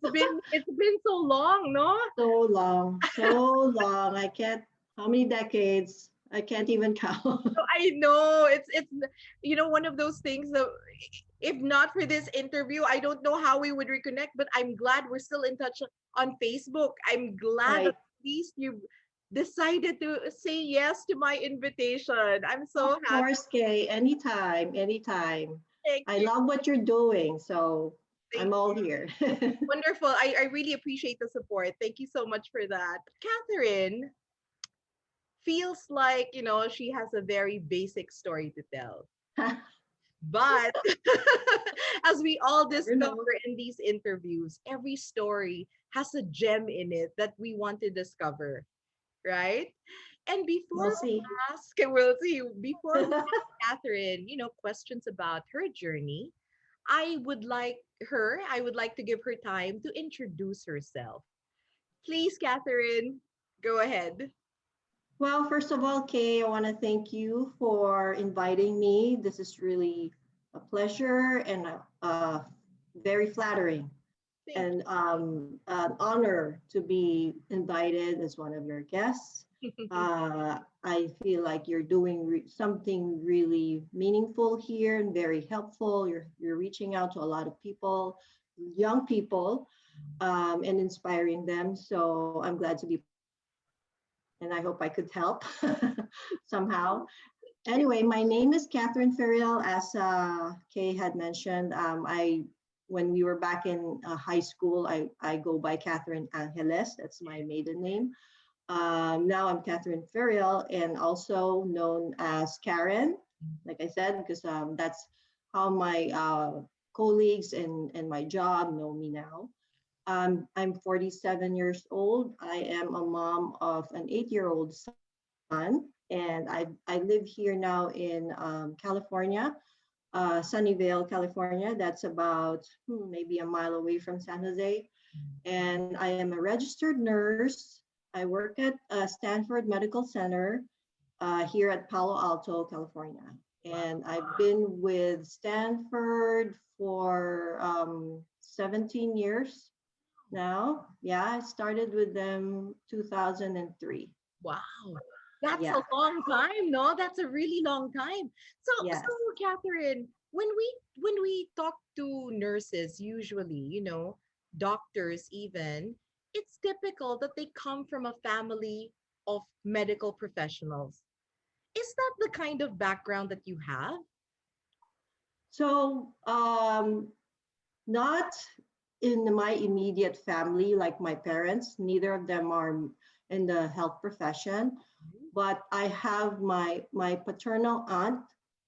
it's been so long, no? So long, so long. I can't, how many decades? I can't even count. So I know it's one of those things that if not for this interview, I don't know how we would reconnect, but I'm glad we're still in touch on Facebook. I'm glad Right. that at least you decided to say yes to my invitation. I'm Of so happy. course, Kay, anytime, anytime. Thank I you. love what you're doing, so I'm Thank all here. Wonderful. I really appreciate the support. Thank you so much for that. Catherine feels like, she has a very basic story to tell. But as we all Never know. discover in these interviews, every story has a gem in it that we want to discover, right? And We'll see. we'll see, before we ask Catherine, questions about her journey, I would like to give her time to introduce herself. Please, Catherine, go ahead. Well, first of all, Kay, I want to thank you for inviting me. This is really a pleasure and very flattering Thank and an honor to be invited as one of your guests. you. I feel like you're doing something really meaningful here and very helpful. You're reaching out to a lot of people, young people, and inspiring them. So I'm glad to be part of that, and I hope I could help somehow. Anyway, my name is Katherine Feril. As Kay had mentioned, I when we were back in high school, I go by Katherine Angeles. That's my maiden name. Now I'm Katherine Feril, and also known as Karen, like I said, because that's how my colleagues and my job know me now. I'm 47 years old. I am a mom of an 8-year-old son, and I live here now in California, Sunnyvale, California. That's about maybe a mile away from San Jose. And I am a registered nurse. I work at Stanford Medical Center here at Palo Alto, California. And I've been with Stanford for 17 years now. Yeah, I started with them 2003. Wow. That's a Yeah, long time, no? That's a really long time. So yes. Catherine, when we talk to nurses, usually, doctors even, it's typical that they come from a family of medical professionals. Is that the kind of background that you have? So, not in my immediate family, like my parents, neither of them are in the health profession. But I have my paternal aunt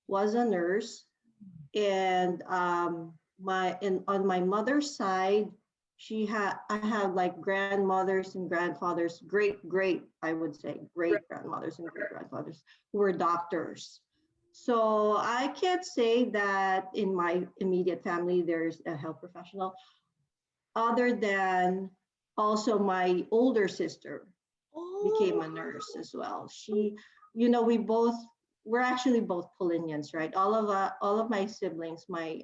was a nurse, and my in on my mother's side, I have like grandmothers and grandfathers, great I would say Right. great grandmothers and great grandfathers who were doctors. So I can't say that in my immediate family there's a health professional, other than also my older sister became Oh, a nurse as well. We we're actually both Polinians, right? All of my siblings, my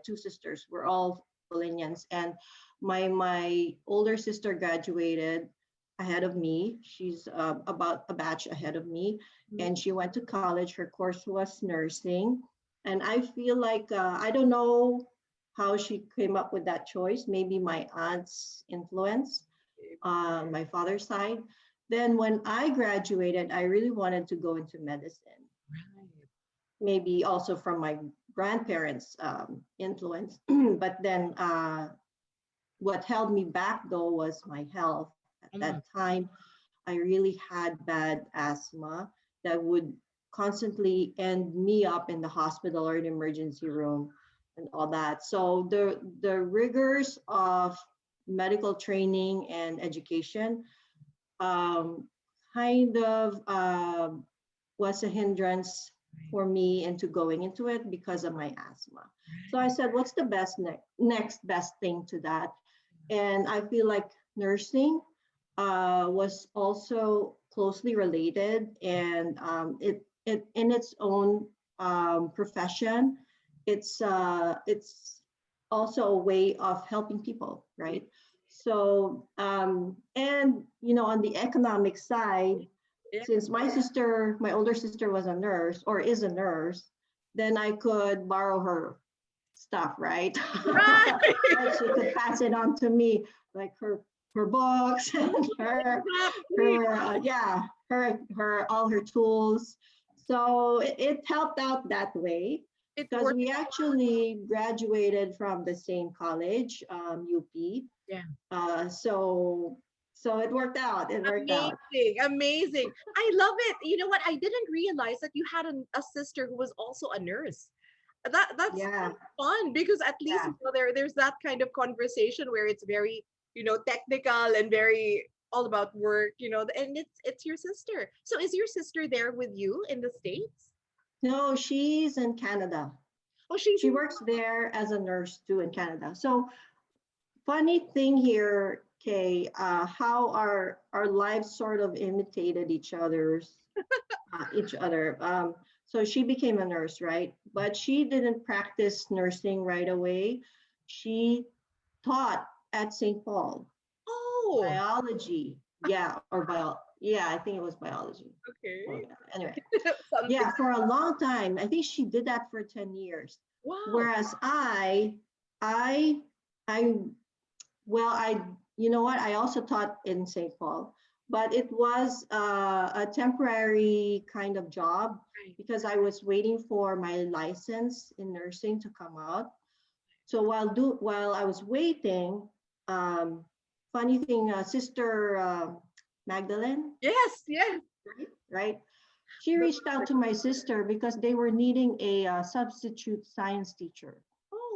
two sisters, were all Polinians, and my older sister graduated ahead of me. She's about a batch ahead of me, mhm. and she went to college. Her course was nursing, and I feel like I don't know how she came up with that choice. Maybe my aunt's influence on my father's side. Then when I graduated, I really wanted to go into medicine, Right. maybe also from my grandparents' influence. But then what held me back though was my health. At that Mm. time, I really had bad asthma that would constantly end me up in the hospital or an emergency room and all that. So the rigors of medical training and education um, kind of was a hindrance for me into going into it because of my asthma. So I said, what's the next best thing to that? And I feel like nursing was also closely related, and it in its own profession, it's also a way of helping people, right? So, and on the economic side, Yeah. since my older sister was a nurse or is a nurse, then I could borrow her stuff, right? Right. Right, she could pass it on to me, like her books and Exactly. her yeah, her all her tools. So it helped out that way It because worked. we actually graduated from the same college, UP. Yeah. So it worked out. It worked out. Amazing. Amazing. I love it. You know what? I didn't realize that you had a sister who was also a nurse. That's Yeah, fun because at least yeah. there's that kind of conversation where it's very technical and very all about work, and it's your sister. So is your sister there with you in the States? No, she's in Canada. Oh, she's She in. works there as a nurse too in Canada. So funny thing here, Kay, how our lives sort of imitated each other. So she became a nurse, right? But she didn't practice nursing right away. She taught at St. Paul Oh, biology. Yeah, or Yeah, I think it was biology. Well, okay. yeah. Anyway, Something. yeah, for a long time. I think she did that for 10 years. Wow. Whereas I, I well, you know what? I also taught in St. Paul, but it was a temporary kind of job Right. because I was waiting for my license in nursing to come out. So while I was waiting, um, funny thing, Sister Magdalene, Yes, yes. right? She The reached out to my sister because they were needing a substitute science teacher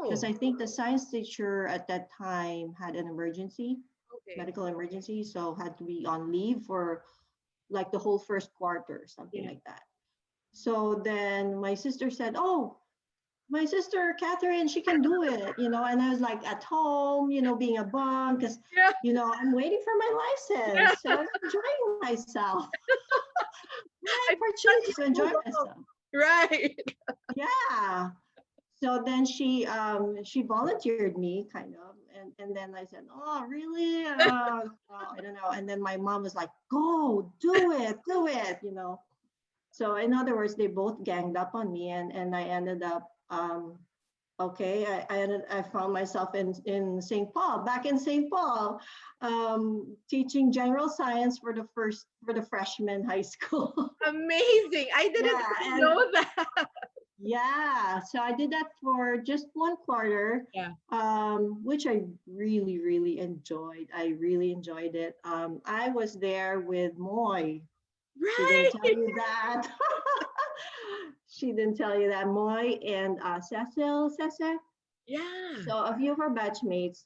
because Oh, I think the science teacher at that time had an emergency, okay. medical emergency, so had to be on leave for like the whole first quarter, something Yeah. like that. So then my sister said, "Oh, my sister Katherine, she can do it," And I was like at home, being a bum because, Yeah. I'm waiting for my Yeah. license, so I'm enjoying myself. My I think opportunity that's to enjoy so love. myself. Right. Yeah. So then she volunteered me kind of, and then I said, "Oh, really? Oh, I don't know." And then my mom was like, "Go, do it." So in other words, they both ganged up on me, and I ended up okay. I found myself in St. Paul, back in St. Paul, teaching general science for the freshman high school. Amazing. I didn't Yeah, even and know that. yeah, so I did that for just one quarter, Yeah. which I really, really enjoyed. I really enjoyed it. I was there with Moy. She didn't tell Right. you that. She didn't tell you that. Moy and Cecil. Yeah. So a few of our batchmates.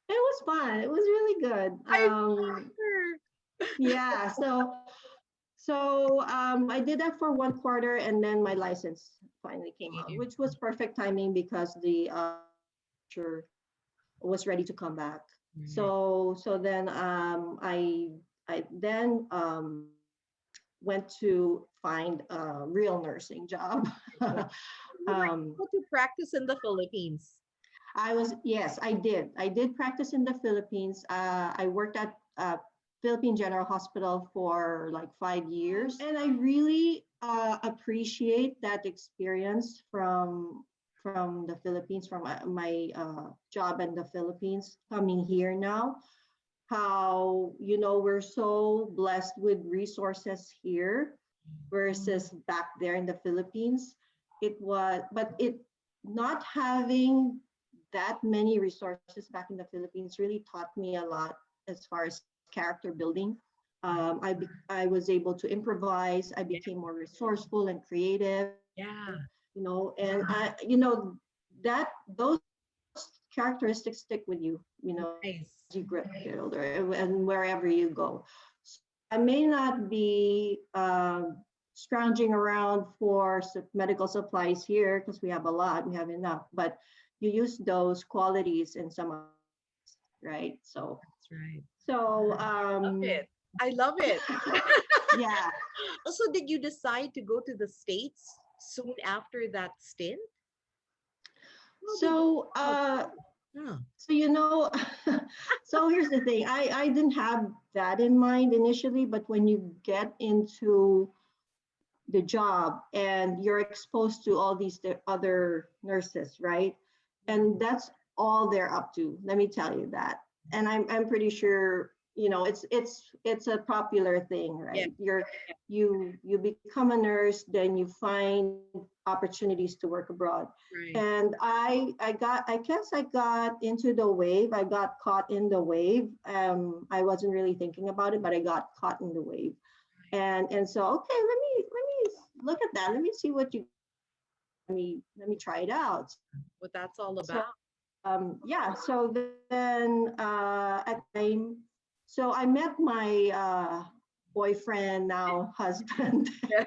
It was fun. It was really good. I remember. Yeah. So I did that for one quarter, and then my license finally came out, which was perfect timing because the teacher was ready to come back. Right. So then I then went to find a real nursing job. You were um, able to practice in the Philippines. yes, I did. I did practice in the Philippines. I worked at Philippine General Hospital for like 5 years, and I really appreciate that experience from the Philippines, from my job in the Philippines, coming here now. How we're so blessed with resources here versus back there in the Philippines. But it not having that many resources back in the Philippines really taught me a lot as far as character building. I was able to improvise. I Yeah. became more resourceful and creative. Yeah. And that those characteristics stick with you as Nice. you get older and wherever you go. So I may not be scrounging around for medical supplies here because we have a lot, we have enough, but you use those qualities in some other places, right? So, That's right. so Love um, it. I love it. yeah. Also, did you decide to go to the States soon after that stint? How did So that uh, go? Huh. So, so here's the thing. I didn't have that in mind initially, but when you get into the job and you're exposed to all these other nurses, right? And that's all they're up to. Let me tell you that. And I'm pretty sure, it's a popular thing, Yeah. right? You become a nurse, then you find opportunities to work abroad. Right. And I guess I got into the wave. I got caught in the wave. I wasn't really thinking about it, but I got caught in the wave. And so, okay, let me look at that. Let me see what you let me try it out. What that's all So about. yeah, so then at time, so I met my boyfriend, now husband. Yeah.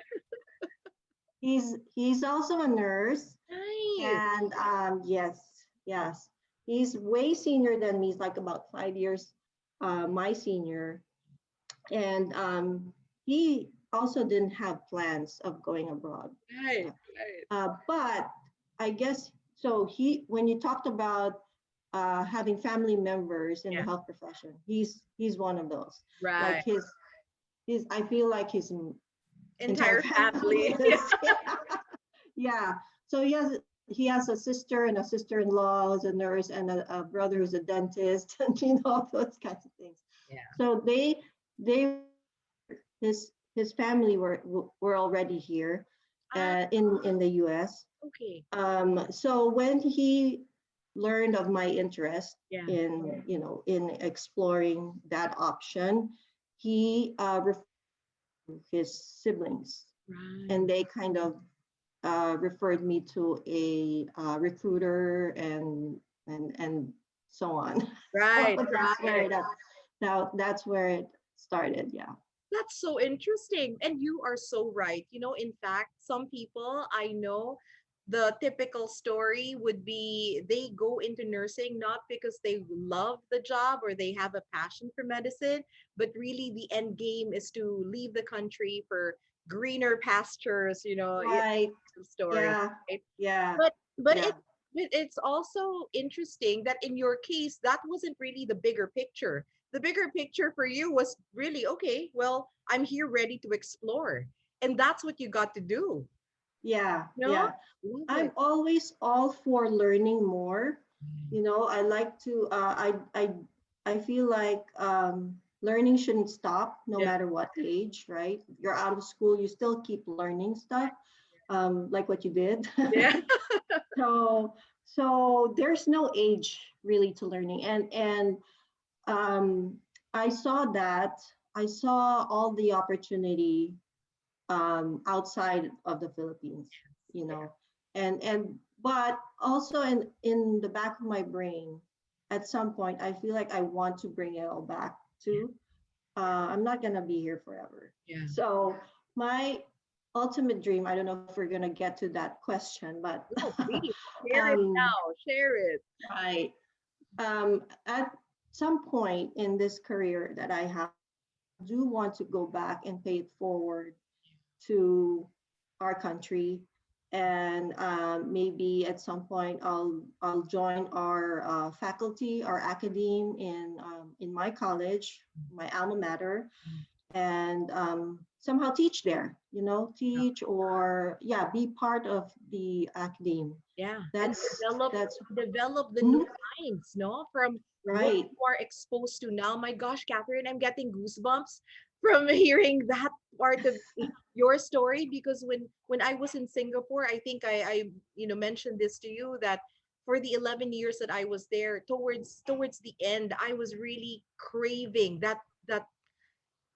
He's also a nurse, Nice. and yes, yes, he's way senior than me. He's like about 5 years my senior, and he also didn't have plans of going abroad. Right. Yeah. Right. But I guess so. When you talked about having family members in the Yeah. health profession, he's one of those. Like Right. his I feel like his entire Entire family family. is. Yeah. So he has a sister and a sister-in-law who's a nurse and a brother who's a dentist, and those kinds of things. Yeah. So they his family were already here Ah, in the U.S. okay. So when he learned of my interest Yeah. in exploring that option, he referred his siblings, Right. and they kind of referred me to a recruiter and so on. So Right. that's where Right. it now that's where it started. Yeah. That's so interesting. And you are so right. In fact, some people I know, the typical story would be they go into nursing not because they love the job or they have a passion for medicine, but really the end game is to leave the country for greener pastures, Right. some story, Yeah. right? Yeah. But Yeah. it's also interesting that in your case, that wasn't really the bigger picture. The bigger picture for you was really, okay, well, I'm here ready to explore. And that's what you got to do. Yeah. No? Yeah. Love I'm it. always all for learning more. I like to. I feel like learning shouldn't stop no Yeah. matter what age, right? If you're out of school, you still keep learning stuff, like what you did. Yeah. so so there's no age really to learning, and um, I saw that. I saw all the opportunity outside of the Philippines, you Yeah. know, and but also in the back of my brain, at some point, I feel like I want to bring it all back too. I'm not gonna be here forever. Yeah. So my ultimate dream, I don't know if we're gonna get to that question, but Oh, please share it um, now. Share it. right, at some point in this career that I have, I do want to go back and pay it forward to our country, and maybe at some point I'll join our faculty, our academe in my college, my alma mater, and somehow teach there. Teach, or yeah, be part of the academe. Yeah. And That's develop the new mhm, minds, no? From what right. you are exposed to now. My gosh, Catherine, I'm getting goosebumps from hearing that part of your story, because when I was in Singapore, I think I mentioned this to you that for the 11 years that I was there, towards the end, I was really craving that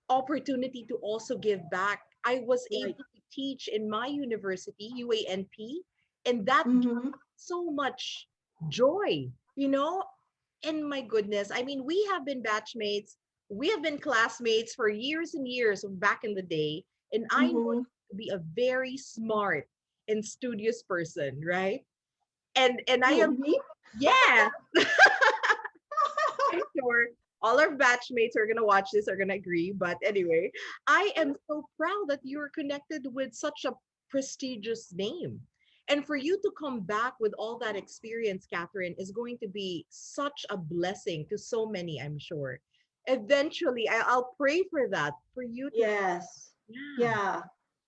opportunity to also give back. I was Right. able to teach in my university, UANP, and that Mm-hmm. so much joy, you know? And my goodness, I mean, we have been batchmates, we have been classmates for years and years back in the day. And I know Mm-hmm. you to be a very smart and studious person, right? And I Who, am, me? yeah, I'm sure all our batchmates are gonna watch this are gonna agree. But anyway, I am so proud that you're connected with such a prestigious name. And for you to come back with all that experience, Catherine, is going to be such a blessing to so many, I'm sure. Eventually, I'll pray for that, for you to, Yes. yeah. Yeah.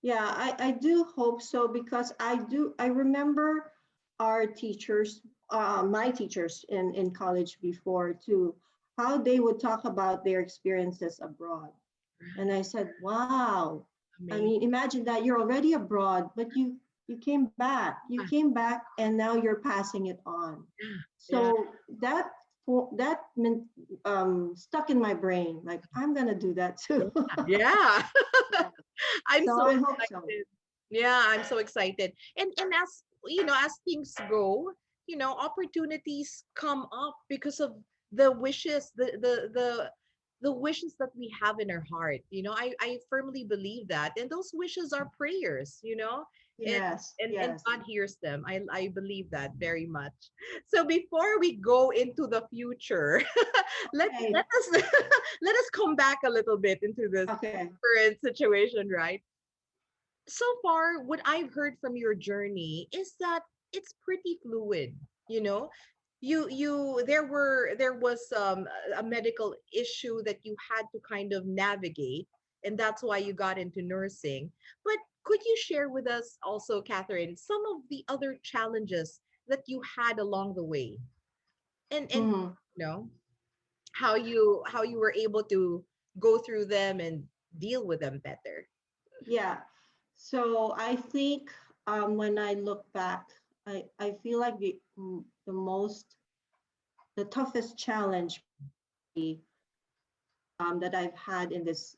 Yeah. I do hope so because I remember our teachers, my teachers in college before too, how they would talk about their experiences abroad. And I said, wow. I Amazing. mean, imagine that you're already abroad, but you came back. You came back and now you're passing it on. Yeah. So that meant stuck in my brain. Like I'm gonna do that too. Yeah. Yeah. I'm So so I hope so. excited. Yeah, I'm so excited. And as you know, as things go, opportunities come up because of the wishes, the wishes that we have in our heart. I firmly believe that. And those wishes are prayers. And Yes. and Yes. God hears them. I believe that very much. So before we go into the future, let Okay. us let us come back a little bit into this Okay. current situation, right? So far, what I've heard from your journey is that it's pretty fluid. You know, there was a medical issue that you had to kind of navigate, and that's why you got into nursing. But could you share with us also, Catherine, some of the other challenges that you had along the way, and Mhm. how you were able to go through them and deal with them better? Yeah. So I think when I look back, I feel like the toughest challenge that I've had in this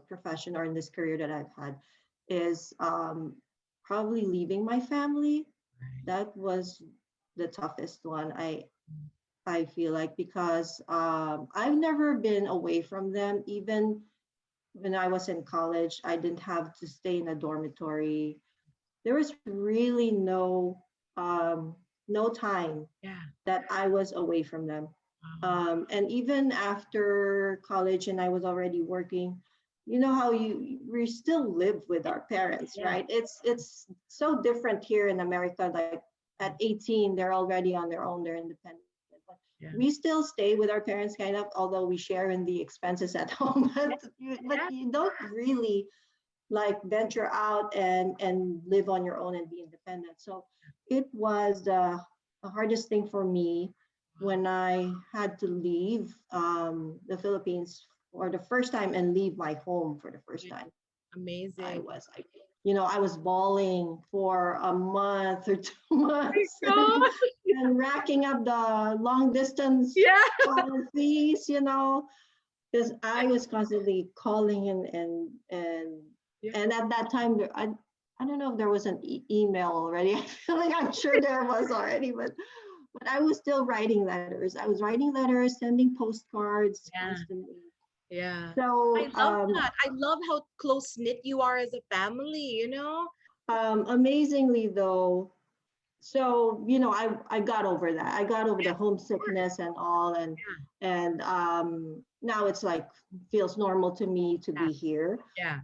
profession or in this career that I've had is probably leaving my family. That was the toughest one. I feel like because I've never been away from them. Even when I was in college, I didn't have to stay in a dormitory. There was really no time Yeah. that I was away from them. Wow. And even after college and I was already working, you know how we still live with our parents, Yeah. right? It's so different here in America. Like at 18, they're already on their own, they're independent. But Yeah. we still stay with our parents kind of, although we share in the expenses at home. Yeah. But you don't really like venture out and live on your own and be independent. So it was the hardest thing for me when I had to leave the Philippines for the first time and leave my home for the first Yeah. time. I Amazing. was like, I was bawling for a month or 2 months Oh my God. and racking up the long distance Yeah. call fees, because I was constantly calling Yeah. and at that time I don't know if there was an email already. I feel like I'm sure there was already, but I was still writing letters. I was writing letters, sending postcards Yeah. constantly. Yeah. I So love that. I love how close knit you are as a family. amazingly though, so I got over that. I got over Yeah, the of course. homesickness and all, and now it's like feels normal to me to Yeah. be here. Yeah.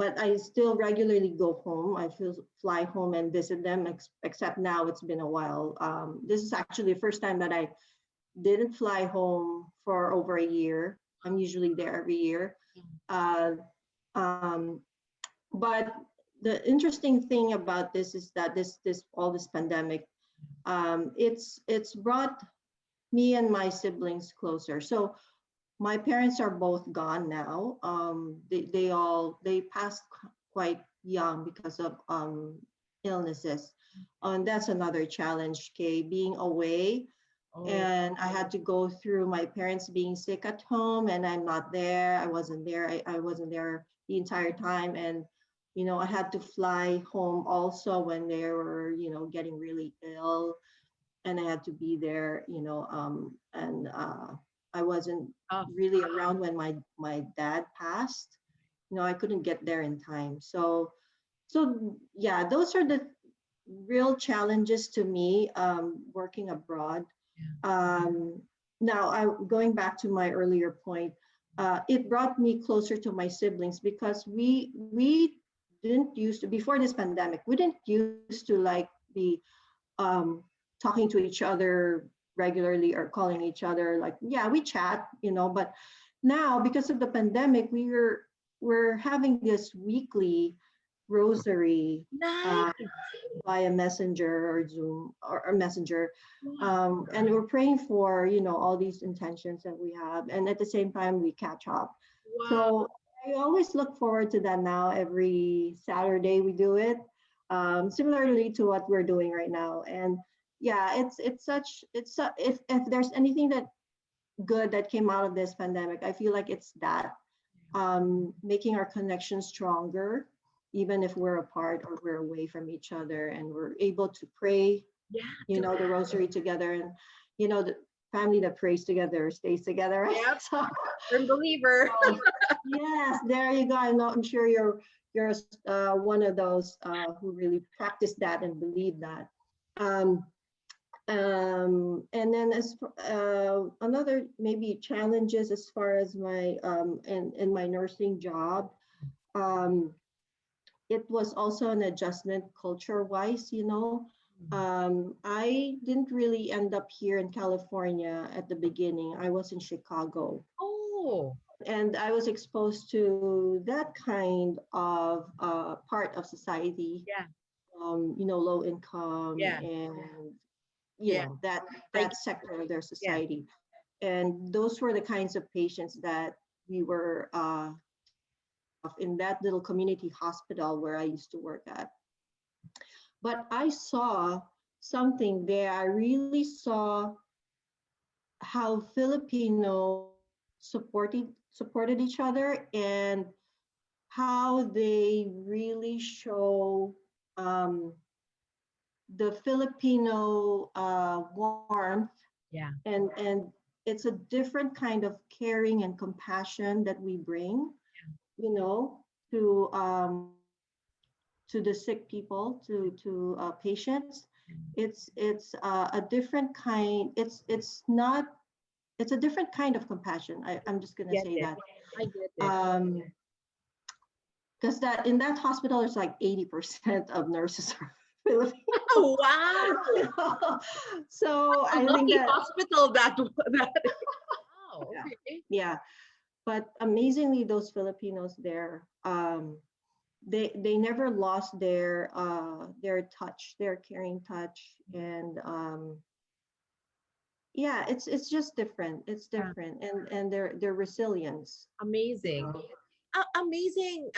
But I still regularly go home. I feel fly home and visit them, except now it's been a while. This is actually the first time that I didn't fly home for over a year. I'm usually there every year. Yeah. Uh, um, but the interesting thing about this is that this all this pandemic, it's brought me and my siblings closer. So my parents are both gone now. They passed quite young because of illnesses, and that's another challenge. Okay, being away, Oh, and I had to go through my parents being sick at home, and I'm not there. I wasn't there. I wasn't there the entire time, and I had to fly home also when they were getting really ill, and I had to be there, and I wasn't tough. really around when my dad passed. I couldn't get there in time. So yeah, those are the real challenges to me working abroad. Yeah. Um, Now, going back to my earlier point, it brought me closer to my siblings because we didn't used to, before this pandemic, we didn't used to like be um, talking to each other regularly or calling each other. Like, yeah, we chat, but now because of the pandemic, we're having this weekly rosary Nice. via Messenger or Zoom or Messenger. Wow. And we're praying for, all these intentions that we have. And at the same time, we catch up. Wow. So I always look forward to that now. Every Saturday we do it, similarly to what we're doing right now. And yeah, if there's anything that good that came out of this pandemic, I feel like it's that making our connection stronger, even if we're apart or we're away from each other, and we're able to pray, Yeah. the rosary together, and the family that prays together stays together, right? Yep. So, Firm believer. so yes, there you go. I'm sure you're one of those who really practice that and believe that. Um, and then another maybe challenges as far as my in my nursing job, um, it was also an adjustment culture wise, I didn't really end up here in California at the beginning. I was in Chicago, Oh, and I was exposed to that kind of part of society, yeah. low income, Yeah. and Yeah. that I get sector of their yeah. society. And those were the kinds of patients that we were taking care of in that little community hospital where I used to work at. But I saw something there. I really saw how Filipinos supported each other, and how they really show um, the Filipino warmth, Yeah. and it's a different kind of caring and compassion that we bring, you know, to um, to the sick people, to patients. It's a different kind. It's a different kind of compassion. I'm just gonna Get say it. that. I get it. Um, because that in that hospital, there's like 80% of nurses are Filipino. Oh, wow. So A I think lucky that, hospital that wow. yeah, Okay. yeah. But amazingly, those Filipinos there, they never lost their touch, their caring touch, and yeah, it's just different. It's Yeah. different, and their resilience. Amazing. So,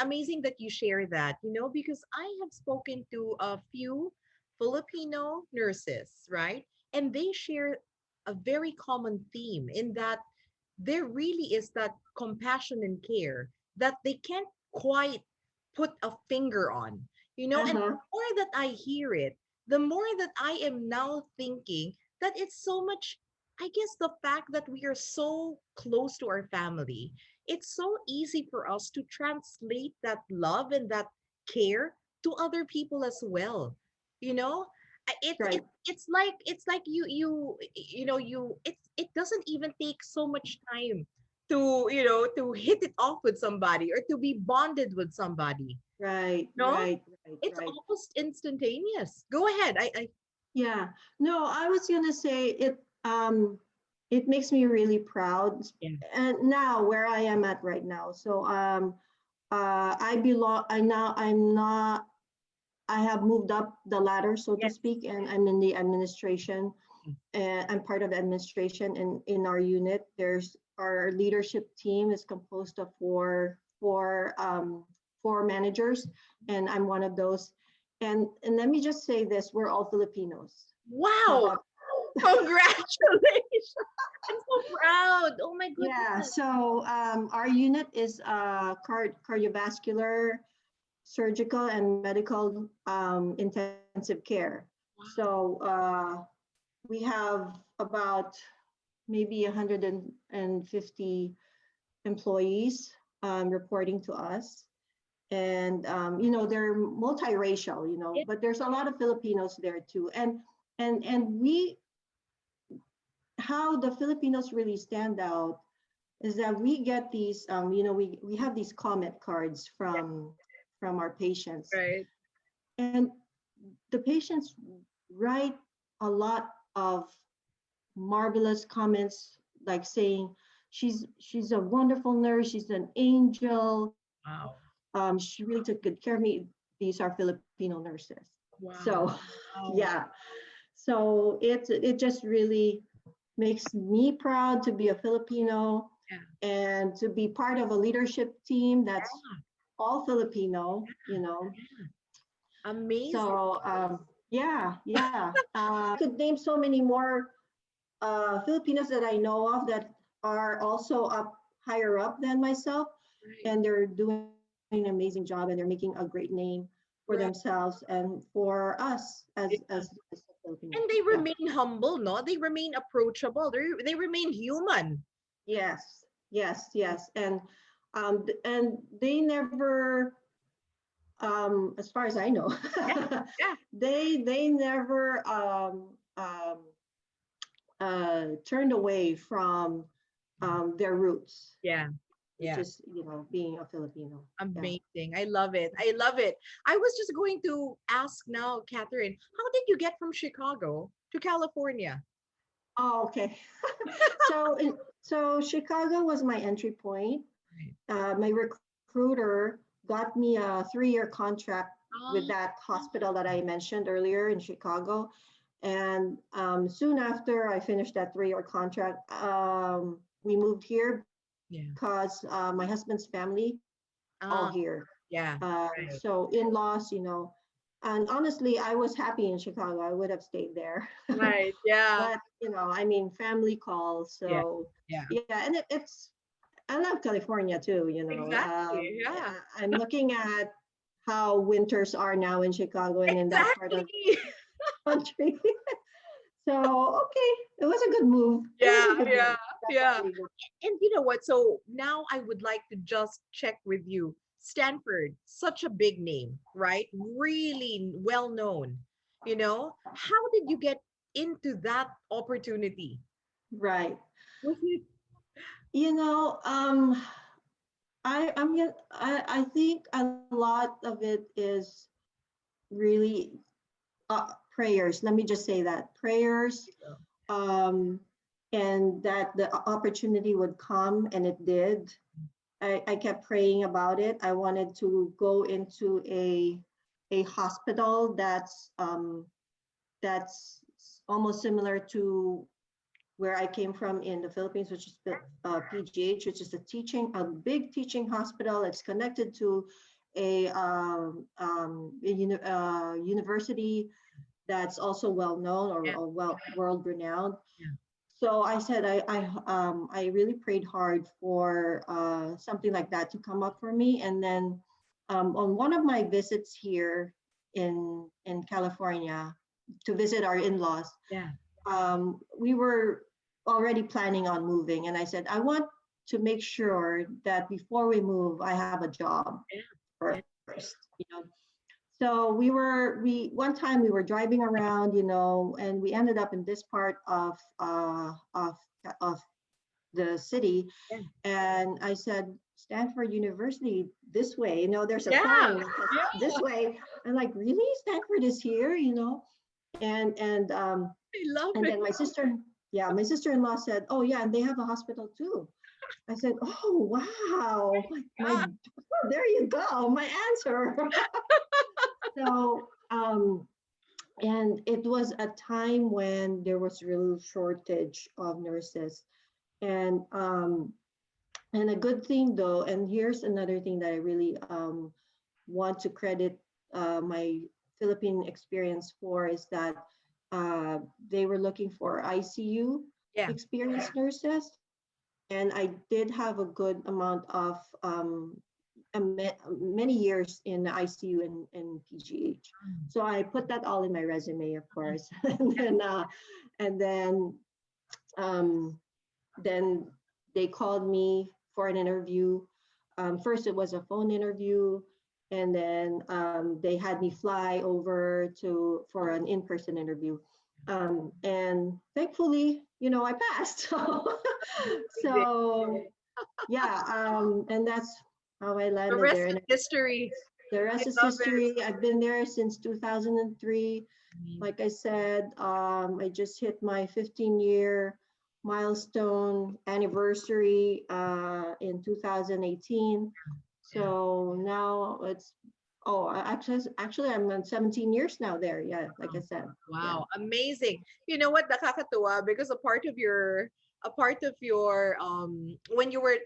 Amazing that you share that, because I have spoken to a few Filipino nurses, right? And they share a very common theme in that there really is that compassion and care that they can't quite put a finger on, and the uh-huh, more that I hear it, the more that I am now thinking that it's so much, I guess, the fact that we are so close to our family, it's so easy for us to translate that love and that care to other people as well, you know right, it's like it doesn't even take so much time to hit it off with somebody or to be bonded with somebody. right, No, right, right, it's right. almost instantaneous. Go ahead. I Yeah. No, I was gonna say it makes me really proud. Yeah. And now where I am at right now. So I'm not I have moved up the ladder, so to Yes. speak, and I'm in the administration, Mm. and I'm part of the administration. And in our unit, there's our leadership team is composed of four managers, and I'm one of those. And let me just say this: we're all Filipinos. How Wow. about Congratulations. I'm so proud. Oh my yeah? goodness. So our unit is cardiovascular, surgical, and medical intensive care. So we have about maybe 150 employees reporting to us. And they're multiracial, Yeah. but there's a lot of Filipinos there too. And we how the Filipinos really stand out is that we get these we have these comment cards from our patients. Right. And the patients write a lot of marvelous comments, like saying she's a wonderful nurse, she's an angel. Wow. She really took good care of me. These are Filipino nurses. So Wow. yeah, so it just really makes me proud to be a Filipino Yeah. and to be part of a leadership team that's Yeah. all Filipino, you know. Yeah. Amazing. So yeah, yeah. I could name so many more Filipinos that I know of that are also up higher up than myself, Right. and they're doing an amazing job and they're making a great name for Right. themselves and for us Yeah. as Filipinos. And they Yeah. remain humble, no? They remain approachable. They remain human. Yes. Yes. Yes. And they never, as far as I know, Yeah. Yeah. they never turned away from their roots, Yeah. which Yeah. is, being a Filipino. Yeah. Amazing. I love it. I love it. I was just going to ask now, Catherine, how did you get from Chicago to California? Oh, okay. So Chicago was my entry point. Right. My recruiter got me a 3-year contract with Ah, that hospital that I mentioned earlier in Chicago. And soon after I finished that 3-year contract, we moved here yeah. because my husband's family all Ah, here. yeah. Right. So in-laws, and honestly, I was happy in Chicago. I would have stayed there. Right. Yeah. But, I mean, family calls. Yeah. So Yeah. yeah, and it's I love California too. Exactly. Yeah. I'm looking at how winters are now in Chicago and in that part of Exactly. the country. So okay, it was a good move. It was Yeah. a good Yeah. move. Yeah. Definitely good. And you know what? So now I would like to just check with you. Stanford, such a big name, right? Really well known. How did you get into that opportunity? Right. Was it? You know, I think a lot of it is really prayers. Let me just say that prayers, um, and that the opportunity would come, and it did. I kept praying about it. I wanted to go into a hospital that's almost similar to where I came from in the Philippines, which is PGH, which is a big teaching hospital. It's connected to a university that's also well known, Yeah. or well world renowned. Yeah. So I said I really prayed hard for something like that to come up for me. And then on one of my visits here in California to visit our in-laws, Yeah. we were already planning on moving, and I said I want to make sure that before we move, I have a job Yeah. first. So we one time we were driving around, and we ended up in this part of the city, Yeah. and I said, Stanford University this way, there's a Yeah. sign that says Yeah. this way. I'm like, really? Stanford is here, and and um I love and it. then my sister-in-law said, oh yeah, and they have a hospital too. I said, oh wow, Yeah. there you go, my answer. So and it was a time when there was real shortage of nurses. And um and a good thing though, and here's another thing that I really want to credit my Philippine experience for, is that uh, they were looking for ICU Yeah. experienced nurses, and I did have a good amount of many years in the ICU and PGH. Mm. So I put that all in my resume, of course, and um, then they called me for an interview. First, it was a phone interview, and then they had me fly over to for an in-person interview. And thankfully, I passed. Amazing. So yeah, and that's how I The landed rest there. is And history. The I rest is love it. history. I've been there since 2003. Amazing. Like I said, I just hit my 15-year milestone anniversary in 2018. Yeah. So now it's, actually I'm on 17 years now there. Yeah, like I Wow. said. Yeah. Wow, amazing. You know what, nakakatuwa because a part of your when you were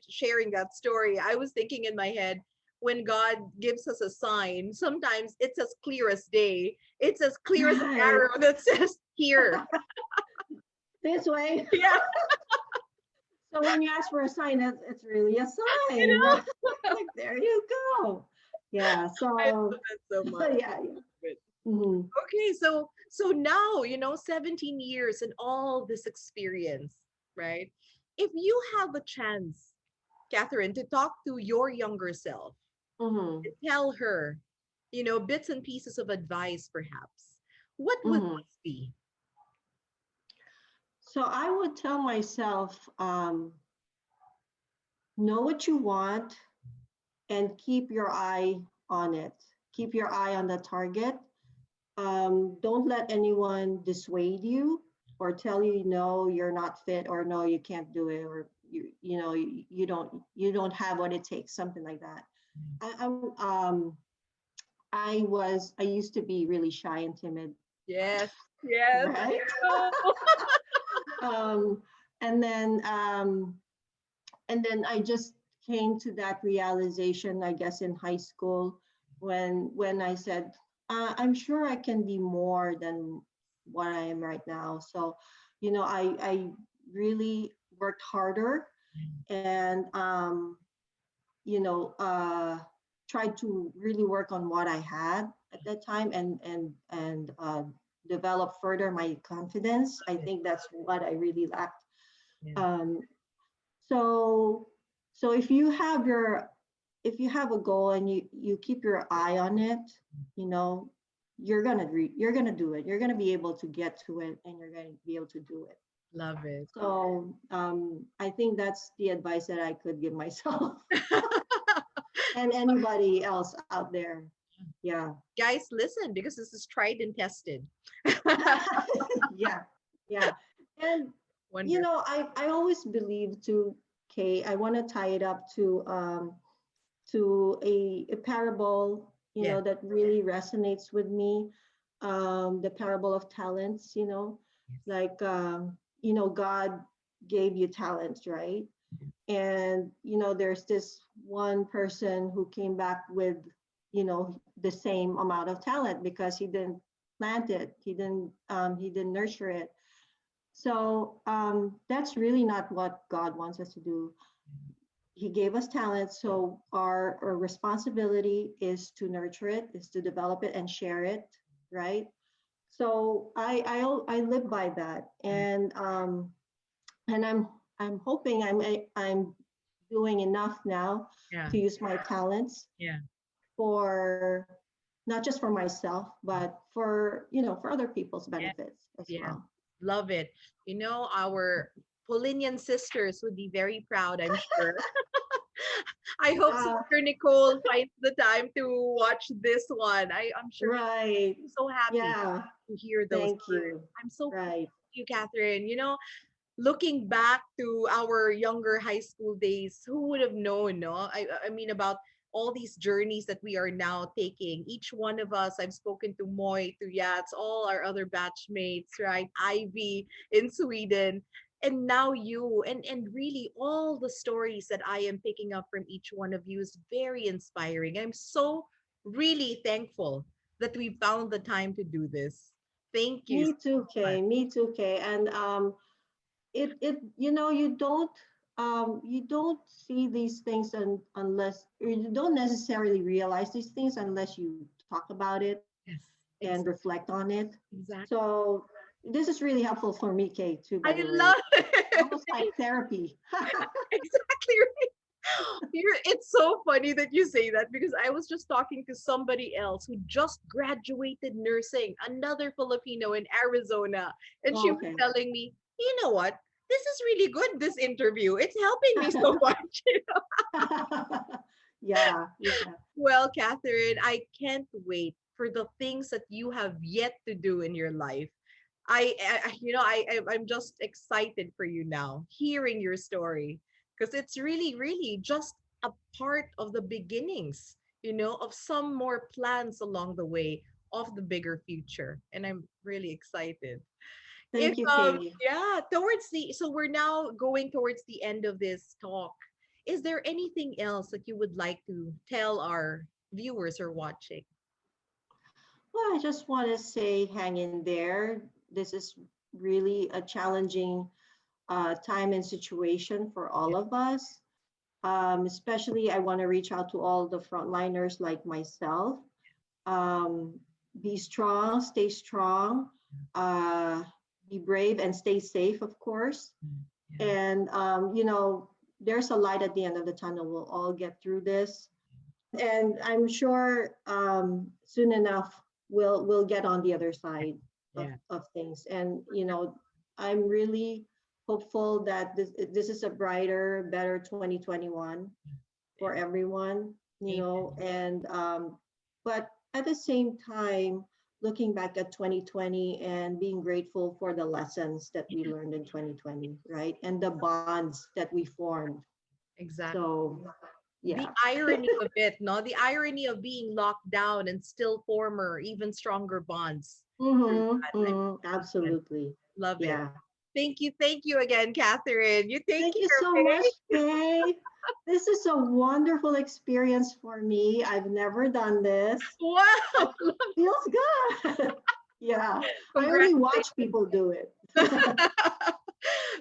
sharing that story, I was thinking in my head, when God gives us a sign, sometimes it's as clear as day. It's as clear as an Right. arrow that says here. This way. Yeah, So when you ask for a sign, it's really a you sign. know. Like, there you go. Yeah. I love So, that so much. yeah. Yeah. Mhm. Okay, so now, 17 years and all this experience, right? If you have a chance, Catherine, to talk to your younger self Mhm. and tell her, bits and pieces of advice, perhaps, what would Mhm. this be? So I would tell myself, know what you want and keep your eye on it. Keep your eye on the target. Don't let anyone dissuade you or tell you no, you're not fit, or no, you can't do it, or you don't have what it takes, something like that. I used to be really shy and timid, Yes, yes, right? I know. um, and then I just came to that realization, I guess, in high school, when I said, I'm sure I can be more than what I am right now. So, I really worked harder, and you know uh, tried to really work on what I had at that time, and develop further my confidence. I think that's what I really lacked. Yeah, um, so if you have a goal and you keep your eye on it, you know you're gonna do it. You're gonna be able to get to it, and you're gonna be able to do it. love it. So I think that's the advice that I could give myself and anybody else out there. Yeah. Guys, listen, because this is tried and tested. Yeah. Yeah. And Wonderful. I always believe to, Kay, I want to tie it up to a parable, Yeah. that really resonates with me. The parable of talents, like, God gave you talents, right? And, there's this one person who came back with, the same amount of talent because he didn't plant it, he didn't nurture it. So that's really not what God wants us to do. He gave us talent, so our responsibility is to nurture it, is to develop it and share it, right? So I live by that, and I'm hoping I'm doing enough now Yeah. to use my talents Yeah. for not just for myself, but for other people's Yeah. benefits as Yeah. well. Love it. Our Polinian sisters would be very proud, I'm sure. I hope Uh, Sister Nicole finds the time to watch this one. I'm sure right. she's so happy Yeah. to hear those Thank words. you. I'm so proud Right. of you, Catherine. Looking back to our younger high school days, who would have known, no? I mean, about all these journeys that we are now taking. Each one of us, I've spoken to Moy, to Yats, all our other batchmates, right? Ivy in Sweden, and now you, and really all the stories that I am picking up from each one of you is very inspiring. I'm so really thankful that we found the time to do this. Thank you Me so too, much. Kay. Me too, Kay. And you don't see these things unless, or you don't necessarily realize these things unless you talk about it Yes, and reflect on it. exactly. So this is really helpful for me, Kay, too, by I the way. love it. Almost like therapy. Exactly right. It's so funny that you say that because I was just talking to somebody else who just graduated nursing, another Filipino in Arizona, and she Oh, was okay. telling me, you know what? This is really good, this interview. It's helping me so much. Yeah, yeah. Well, Catherine, I can't wait for the things that you have yet to do in your life. I'm just excited for you now, hearing your story, because it's really, really just a part of the beginnings, of some more plans along the way of the bigger future. And I'm really excited. If Thank you, Kay. yeah, so we're now going towards the end of this talk. Is there anything else that you would like to tell our viewers or watching? Well, I just want to say, hang in there. This is really a challenging time and situation for all of us. Especially, I want to reach out to all the frontliners like myself. Um, be strong, stay strong, uh, be brave, and stay safe, of course. Yeah. And, there's a light at the end of the tunnel. We'll all get through this. And I'm sure soon enough we'll get on the other side Yeah. of things. And I'm really hopeful that this is a brighter, better 2021 for everyone. Amen. And but at the same time, looking back at 2020 and being grateful for the lessons that we learned in 2020, right? And the bonds that we formed. Exactly. So The yeah. irony of it, no? The irony of being locked down and still former, even stronger bonds through that. I love it. Absolutely. Love it. Yeah. Thank you. Thank you again, Catherine. You take Thank you care, so much, okay? Kay. This is a wonderful experience for me. I've never done this. It Wow. feels good. Yeah. I only Congratulations. watch people do it.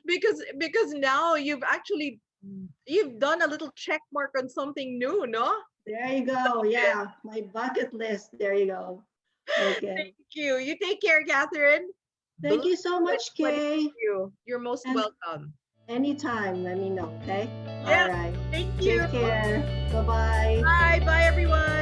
Because now you've done a little check mark on something new, no? There you go. Yeah. My bucket list. There you go. Okay. Thank you. You take care, Catherine. Thank you Blessed so much, 2020 Kay. to you. You're most And welcome. anytime, let me know. Okay. All Yeah. right. Thank you. Take care. Bye bye. Bye. Bye, everyone.